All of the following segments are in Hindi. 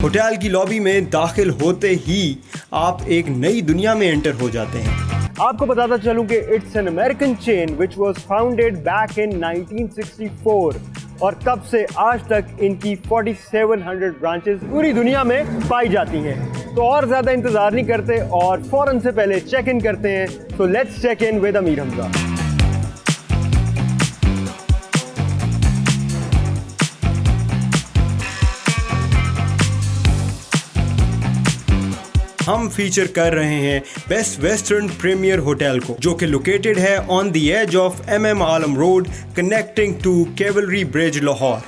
होटल की लॉबी में दाखिल होते ही आप एक नई दुनिया में एंटर हो जाते हैं। आपको बताता चलूं कि it's an American chain which was founded back in 1964 और तब से आज तक इनकी 4700 ब्रांचेस पूरी दुनिया में पाई जाती हैं। तो और ज़्यादा इंतज़ार नहीं करते और फ़ौरन से पहले चेक इन करते हैं। तो let's check in with Amir Hamza. हम फीचर कर रहे हैं बेस्ट वेस्टर्न प्रीमियर होटल को, जो कि लोकेटेड है on the edge of MM Alam road connecting to cavalry bridge Lahore.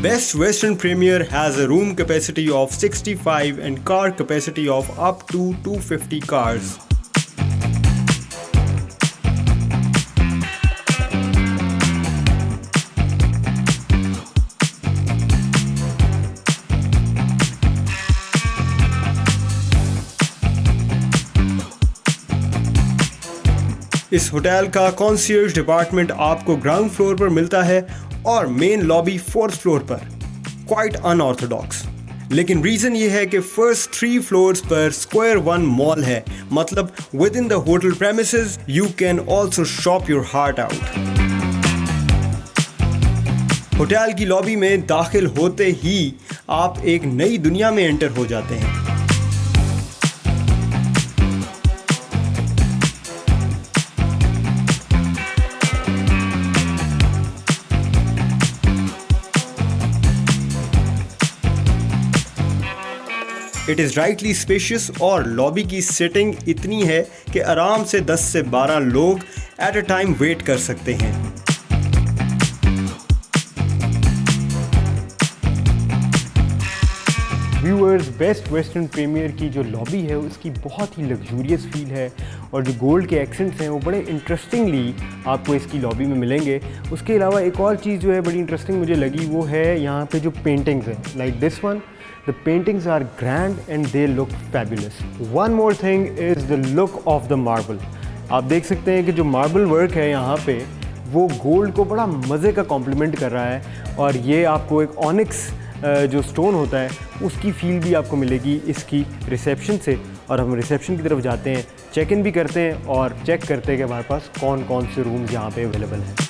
Best Western Premier has a room capacity of 65 and car capacity of up to 250 cars. इस होटल का कॉन्सियर्ज डिपार्टमेंट आपको ग्राउंड फ्लोर पर मिलता है और मेन लॉबी 4th फ्लोर पर। क्वाइट अनऑर्थोडॉक्स, लेकिन रीजन ये है कि फर्स्ट 3 फ्लोर्स पर स्क्वायर 1 मॉल है, मतलब with in the hotel premises you can also shop your heart out. Hotel की लॉबी में दाखिल होते ही आप एक नई दुनिया में एंटर हो जाते हैं। इट इज़ राइटली स्पेशियस और लॉबी की सेटिंग इतनी है कि आराम से 10 से 12 लोग एट अ टाइम वेट कर सकते हैं। व्यूअर्स, बेस्ट वेस्टर्न प्रीमियर की जो लॉबी है उसकी बहुत ही लग्जूरियस फील है और जो गोल्ड के एक्सेंट्स हैं वो बड़े इंटरेस्टिंगली आपको इसकी लॉबी में मिलेंगे। उसके अलावा एक और चीज़ जो है बड़ी इंटरेस्टिंग मुझे लगी वो है यहाँ पे जो पेंटिंग्स हैं, like this one. The paintings are grand and they look fabulous. One more thing is the look of the marble. आप देख सकते हैं कि जो मार्बल वर्क है यहाँ पे वो गोल्ड को बड़ा मज़े का कॉम्प्लीमेंट कर रहा है और ये आपको एक ऑनिक्स जो स्टोन होता है उसकी फील भी आपको मिलेगी इसकी रिसेप्शन से। और हम रिसेप्शन की तरफ जाते हैं, चेक इन भी करते हैं और चेक करते हैं कि हमारे पास कौन कौन से रूम्स यहाँ पे अवेलेबल हैं।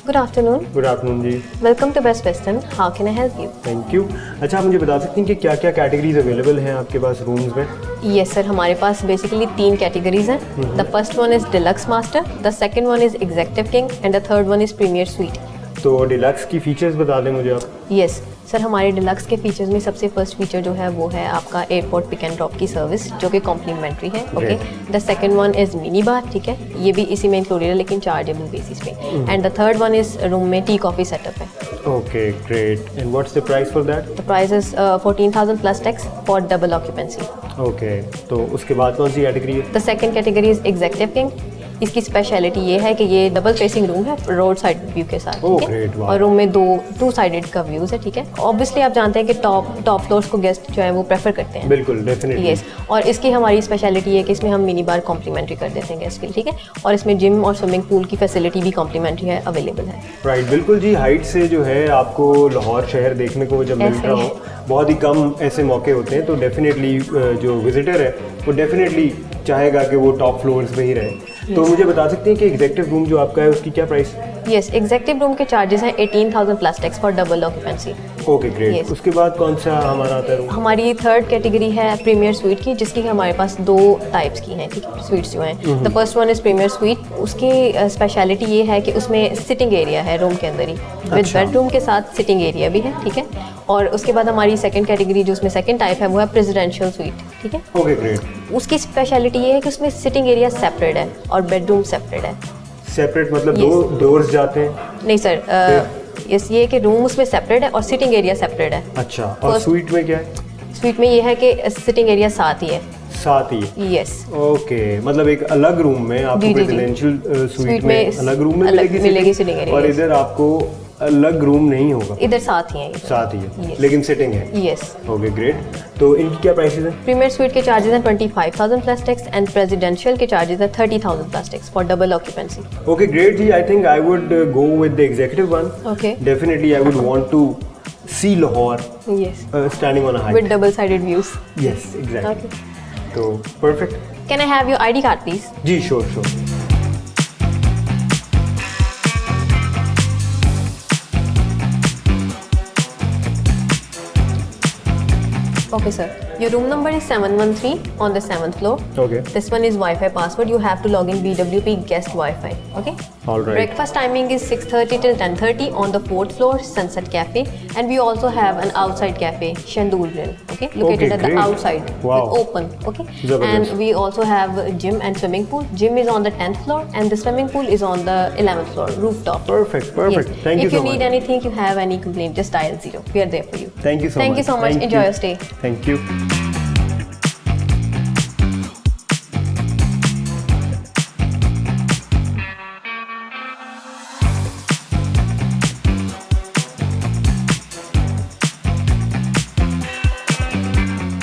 Good afternoon. गुड आफ्टरनून जी। Welcome to Best Western. How can I help you? Thank you. अच्छा, आप मुझे बता सकती हैं कि क्या क्या कैटेगरीज अवेलेबल हैं आपके पास रूम्स में? Yes sir, हमारे पास बेसिकली 3 कैटेगरीज हैं। The first one is Deluxe Master, the second one is Executive King and the third one is Premier Suite. तो डिलक्स की फीचर्स बता दें मुझे आप। Yes सर, हमारे डिलक्स के फीचर्स में सबसे फर्स्ट फीचर जो है वो है आपका एयरपोर्ट पिक एंड ड्रॉप की सर्विस, जो कि कॉम्प्लीमेंट्री है। Okay, the second one is mini bar, ठीक है, ये भी इसी में इंक्लूडेड है लेकिन चार्जेबल बेसिस पे। And the third one is room में टी कॉफी सेटअप है। Okay, great. And what's the price for that? The price is 14,000 plus tax for double occupancy. Okay, तो उसके बाद कौन सी कैटेगरी है? The second category is executive king. इसकी स्पेशलिटी ये है कि ये डबल फेसिंग रूम है रोड साइड व्यू के साथ, ठीक है, और रूम में टू साइडेड का व्यूज है, ठीक है। ऑब्वियसली आप जानते हैं कि टॉप फ्लोर्स को गेस्ट जो है वो प्रेफर करते हैं। बिल्कुल, डेफिनेटली। यस, और इसकी हमारी स्पेशलिटी है कि इसमें हम मिनी बार कॉम्प्लीमेंट्री कर देते हैं गेस्ट के लिए, ठीक है, और इसमें जिम और स्विमिंग पूल की फैसिलिटी भी कॉम्प्लीमेंट्री है, अवेलेबल है। राइट, बिल्कुल जी। हाइट से जो है आपको लाहौर शहर देखने को जब मिल रहा हो, बहुत ही कम ऐसे मौके होते हैं, तो डेफिनेटली जो विजिटर है वो डेफिनेटली चाहेगा कि वो टॉप फ्लोर्स पे ही रहे। तो मुझे बता सकते हैं कि एग्जीक्यूटिव रूम जो आपका है उसकी क्या प्राइस? यस, एग्जीक्यूटिव रूम के चार्जेस हैं 18,000 plus tax for double occupancy. Okay, great. उसके बाद कौन सा हमारा आता है? हमारी थर्ड कैटेगरी है प्रीमियर स्वीट की, जिसकी हमारे पास 2 टाइप्स की हैं, ठीक है, स्वीट्स जो हैं। The first one is premier sweet. उसकी स्पेशलिटी ये है कि उसमें सिटिंग एरिया है रूम के अंदर ही, विद बेडरूम के साथ सिटिंग एरिया भी है, ठीक है। और उसके बाद हमारी सेकंड कैटेगरी जो उसमें सेकंड टाइप है वो है प्रेसिडेंशियल स्वीट, ठीक है। Okay, great. उसकी स्पेशलिटी ये है कि उसमें सिटिंग एरिया सेपरेट है और बेडरूम सेपरेट है। सेपरेट मतलब दो डोर्स जाते हैं? नहीं सर, ये कि रूम उसमें सेपरेट है और सिटिंग एरिया सेपरेट है। अच्छा, और स्वीट में क्या है? स्वीट में ये है कि सिटिंग एरिया साथ ही है। साथ ही? यस। ओके, मतलब एक अलग रूम में आपको रेजिडेंशियल स्वीट में अलग रूम में मिलेगी सिटिंग एरिया, और इधर आपको अलग रूम नहीं होगा? इधर साथ ही है। साथ ही है, लेकिन सिटिंग है। यस। Okay, great. तो इनकी क्या प्राइसेस हैं? प्रीमियर स्वीट के चार्जेस हैं 25,000 प्लस टैक्स एंड प्रेसिडेंशियल के चार्जेस हैं 30,000 plus tax for double occupancy. Okay, great जी। I think I would go with the executive one. Okay. Definitely I would want to see Lahore standing on a height with double sided views. Yes, exactly. Okay. So perfect. Can I have your ID card please? जी, sure. Okay sir, your room number is 713 on the 7th floor. Okay. This one is Wi-Fi password. You have to log in BWP guest Wi-Fi. Okay. All right. Breakfast timing is 6:30 till 10:30 on the 4th floor, Sunset Cafe, and we also have an outside cafe, Shandoor Grill. Okay, located at the outside. Wow. Open. Okay. Zabardast. And we also have a gym and swimming pool. Gym is on the 10th floor, and the swimming pool is on the 11th floor, rooftop. Perfect. Yes. Thank you so much. If you need anything, you have any complaint, just dial 0. We are there for you. Thank you so much. Thank you so much. Enjoy your stay. Thank you.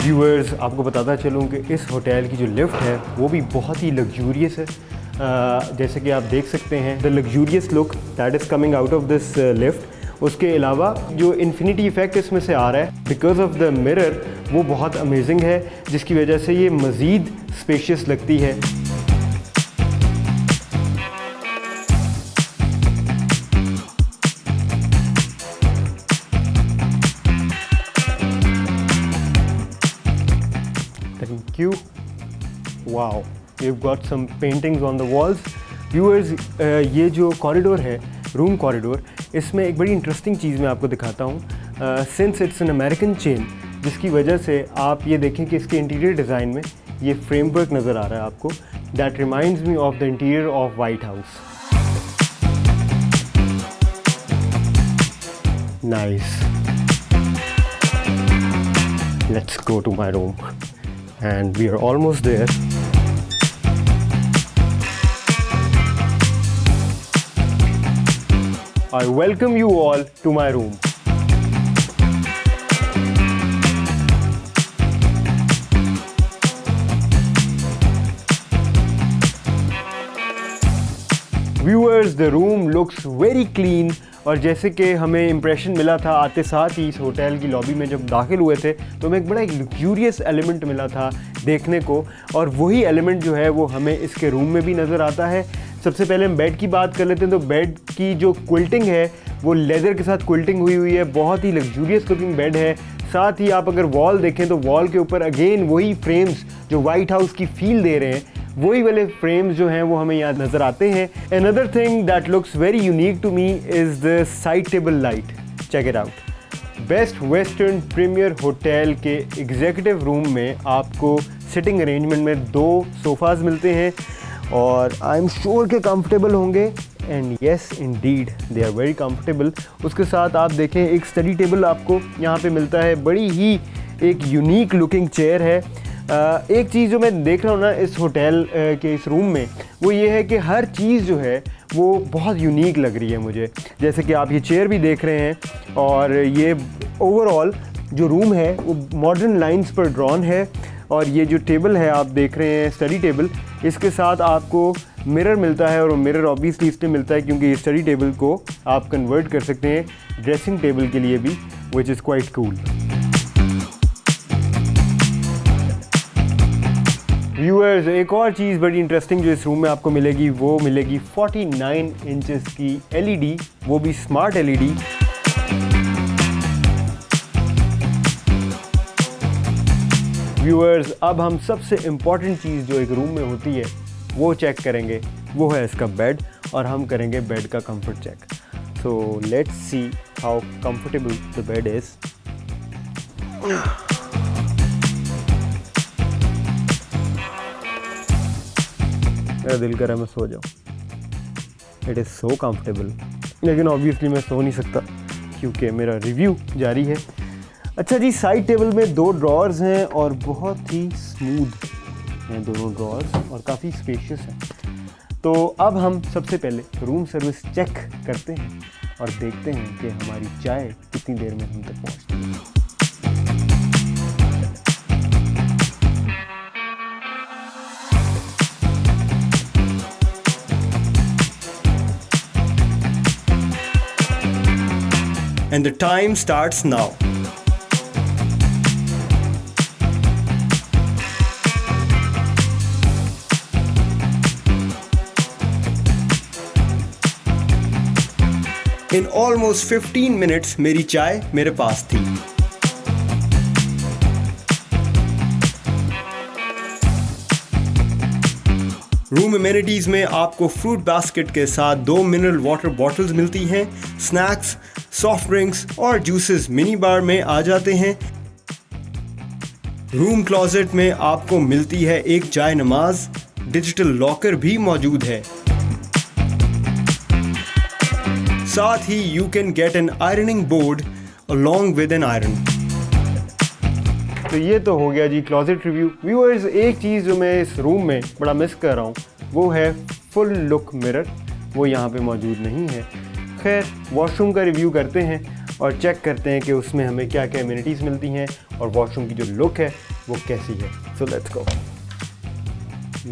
Viewers, आपको बताता चलूँ कि इस होटल की जो लिफ्ट है वो भी बहुत ही लग्जूरियस है। जैसे कि आप देख सकते हैं the luxurious look that is coming out of this lift. उसके अलावा जो इन्फिनिटी इफ़ेक्ट इसमें से आ रहा है बिकॉज ऑफ द मिरर, वो बहुत अमेजिंग है, जिसकी वजह से ये मज़ीद स्पेशियस लगती है। Thank you. Wow, we've got some paintings on the walls. Viewers, ये जो कॉरिडोर है, रूम कॉरिडोर, इसमें एक बड़ी इंटरेस्टिंग चीज़ मैं आपको दिखाता हूँ। Since it's an American chain, जिसकी वजह से आप ये देखें कि इसके इंटीरियर डिज़ाइन में ये फ्रेमवर्क नज़र आ रहा है आपको, that reminds me of the interior of white house. Nice. Let's go to my room. And we are almost there. I welcome you all to my room. Viewers, the room looks very clean. और जैसे कि हमें इम्प्रेशन मिला था आते साथ ही इस होटल की लॉबी में जब दाखिल हुए थे, तो हमें एक बड़ा लग्जूरियस एलिमेंट मिला था देखने को, और वही एलिमेंट जो है वो हमें इसके रूम में भी नज़र आता है। सबसे पहले हम बेड की बात कर लेते हैं। तो बेड की जो क्विल्टिंग है वो लेदर के साथ क्विल्टिंग हुई है, बहुत ही लग्जूरियस लुकिंग बेड है। साथ ही आप अगर वॉल देखें तो वॉल के ऊपर अगेन वही फ्रेम्स जो वाइट हाउस की फील दे रहे हैं, वही वाले फ्रेम्स जो हैं वो हमें यहाँ नज़र आते हैं। Another thing that looks very unique to me is the side table light. Check it out. Best western premier hotel के एग्जीक्यूटिव रूम में आपको सिटिंग अरेंजमेंट में 2 सोफ़ाज़ मिलते हैं और आई एम श्योर के कंफर्टेबल होंगे, and yes indeed they are very comfortable. उसके साथ आप देखें एक स्टडी टेबल आपको यहाँ पे मिलता है, बड़ी ही एक यूनिक लुकिंग चेयर है। एक चीज़ जो मैं देख रहा हूँ ना इस होटल के इस रूम में, वो ये है कि हर चीज़ जो है वो बहुत यूनिक लग रही है मुझे। जैसे कि आप ये चेयर भी देख रहे हैं, और ये ओवरऑल जो रूम है वो मॉडर्न लाइंस पर ड्रॉन है। और ये जो टेबल है आप देख रहे हैं स्टडी टेबल, इसके साथ आपको मिरर मिलता है, और मिरर ऑब्वियसली इसलिए मिलता है क्योंकि ये स्टडी टेबल को आप कन्वर्ट कर सकते हैं ड्रेसिंग टेबल के लिए भी, which is quite cool. Viewers, एक और चीज़ बड़ी इंटरेस्टिंग जो इस रूम में आपको मिलेगी, वो मिलेगी 49 इंचेस की LED, वो भी स्मार्ट LED। व्यूअर्स, अब हम सबसे इम्पॉर्टेंट चीज़ जो एक रूम में होती है वो चेक करेंगे, वो है इसका बेड, और हम करेंगे बेड का comfort check. So let's see how comfortable the bed is. मेरा दिल कर रहा है मैं सो जाऊँ। इट इज़ सो कंफर्टेबल, लेकिन ऑब्वियसली मैं सो नहीं सकता क्योंकि मेरा रिव्यू जारी है। अच्छा जी, साइड टेबल में 2 ड्रॉर्स हैं और बहुत ही स्मूथ हैं दोनों ड्रॉर्स और काफ़ी स्पेशियस हैं। तो अब हम सबसे पहले रूम सर्विस चेक करते हैं और देखते हैं कि हमारी चाय कितनी देर में हम तक पहुंचती है। And the time starts now. In almost 15 minutes मेरी चाय मेरे पास थी। रूम एमेनिटीज में आपको फ्रूट बास्केट के साथ 2 मिनरल वाटर बॉटल्स मिलती हैं। स्नैक्स, सॉफ्ट ड्रिंक्स और जूसेस मिनी बार में आ जाते हैं। रूम क्लोजेट में आपको मिलती है एक चाय नमाज। डिजिटल लॉकर भी मौजूद है। साथ ही you can get an ironing board along with an iron. तो ये तो हो गया जी क्लोजेट रिव्यू। व्यूअर्स, एक चीज़ जो मैं इस रूम में बड़ा मिस कर रहा हूँ वो है फुल लुक मिरर। वो यहाँ पे मौजूद नहीं है। खैर, वॉशरूम का रिव्यू करते हैं और चेक करते हैं कि उसमें हमें क्या क्या एमिनिटीज़ मिलती हैं और वॉशरूम की जो लुक है वो कैसी है। So let's go.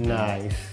नाइस।